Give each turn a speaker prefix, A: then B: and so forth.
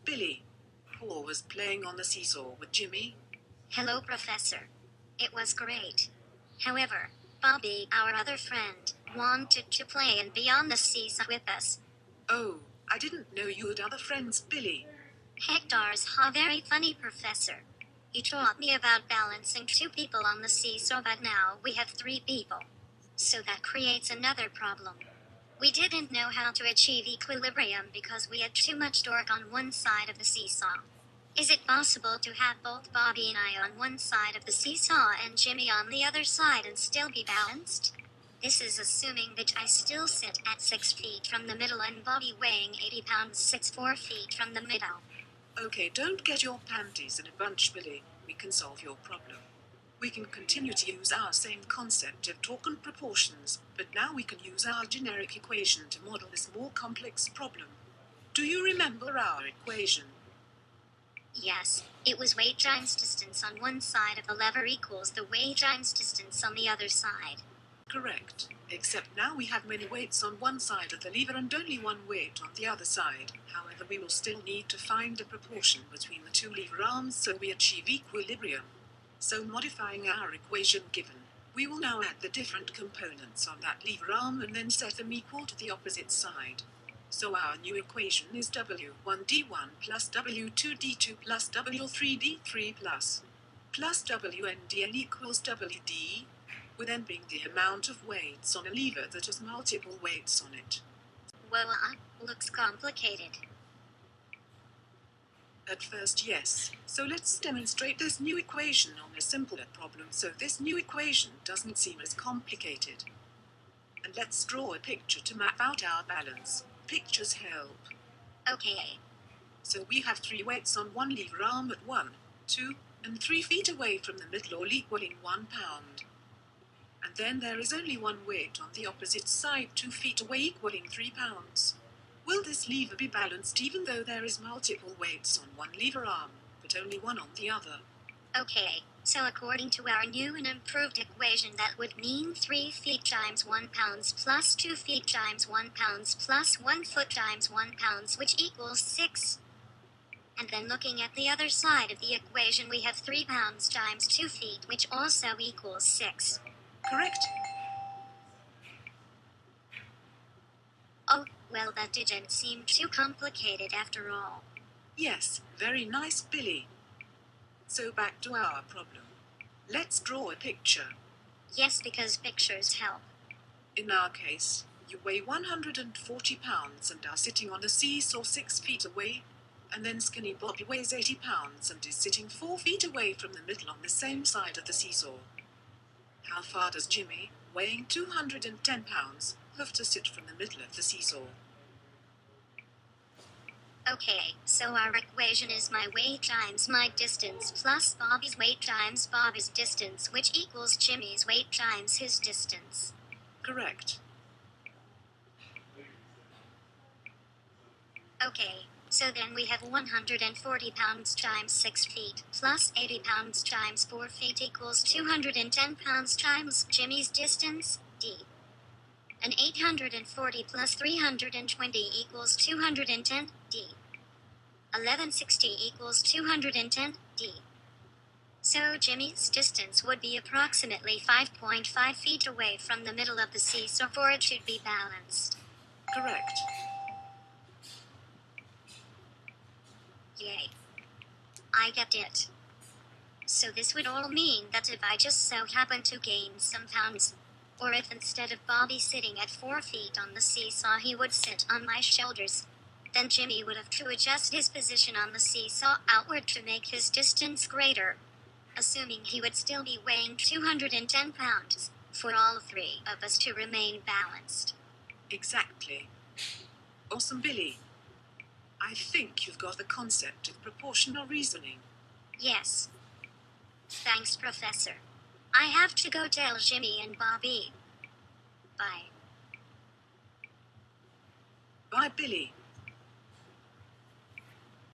A: Billy. Paul was playing on the seesaw with Jimmy.
B: Hello, Professor. It was great. However, Bobby, our other friend, wanted to play and be on the seesaw with us.
A: Oh, I didn't know you had other friends, Billy.
B: Hector's very funny, Professor. He taught me about balancing two people on the seesaw, but now we have three people. So that creates another problem. We didn't know how to achieve equilibrium because we had too much torque on one side of the seesaw. Is it possible to have both Bobby and I on one side of the seesaw and Jimmy on the other side and still be balanced? This is assuming that I still sit at 6 feet from the middle and Bobby weighing 80 pounds sits 4 feet from the middle.
A: Okay, don't get your panties in a bunch, Billy. We can solve your problem. We can continue to use our same concept of torque and proportions, but now we can use our generic equation to model this more complex problem. Do you remember our equation?
B: Yes, it was weight times distance on one side of the lever equals the weight times distance on the other side.
A: Correct, except now we have many weights on one side of the lever and only one weight on the other side. However, we will still need to find a proportion between the two lever arms so we achieve equilibrium. So modifying our equation given, we will now add the different components on that lever arm and then set them equal to the opposite side. So our new equation is W1D1 plus W2D2 plus W3D3 plus WNDN equals WD, with N being the amount of weights on a lever that has multiple weights on it.
B: Well, looks complicated.
A: At first, yes. So let's demonstrate this new equation on a simpler problem so this new equation doesn't seem as complicated. And let's draw a picture to map out our balance. Pictures help.
B: Okay.
A: So we have three weights on one lever arm at 1, 2, and 3 feet away from the middle, all equaling 1 pound. And then there is only one weight on the opposite side, 2 feet away, equaling 3 pounds. Will this lever be balanced even though there is multiple weights on one lever arm, but only one on the other?
B: Okay, so according to our new and improved equation, that would mean 3 feet times 1 pounds plus 2 feet times 1 pounds plus 1 foot times 1 pounds, which equals 6. And then looking at the other side of the equation, we have 3 pounds times 2 feet, which also equals 6.
A: Correct.
B: Oh, well, that didn't seem too complicated after all.
A: Yes, very nice, Billy. So back to our problem. Let's draw a picture.
B: Yes, because pictures help.
A: In our case, you weigh 140 pounds and are sitting on a seesaw 6 feet away, and then Skinny Bobby weighs 80 pounds and is sitting 4 feet away from the middle on the same side of the seesaw. How far does Jimmy, weighing 210 pounds, have to sit from the middle of the seesaw?
B: Okay, so our equation is my weight times my distance plus Bobby's weight times Bobby's distance, which equals Jimmy's weight times his distance.
A: Correct.
B: Okay, so then we have 140 pounds times 6 feet plus 80 pounds times 4 feet equals 210 pounds times Jimmy's distance, D. And 840 plus 320 equals 210, D. 1160 equals 210, D. So Jimmy's distance would be approximately 5.5 feet away from the middle of the seesaw for it should be balanced.
A: Correct.
B: Yay. I get it. So this would all mean that if I just so happen to gain some pounds, or if instead of Bobby sitting at 4 feet on the seesaw he would sit on my shoulders, then Jimmy would have to adjust his position on the seesaw outward to make his distance greater, assuming he would still be weighing 210 pounds, for all three of us to remain balanced.
A: Exactly. Awesome, Billy. I think you've got the concept of proportional reasoning.
B: Yes. Thanks, Professor. I have to go tell Jimmy and Bobby. Bye.
A: Bye, Billy.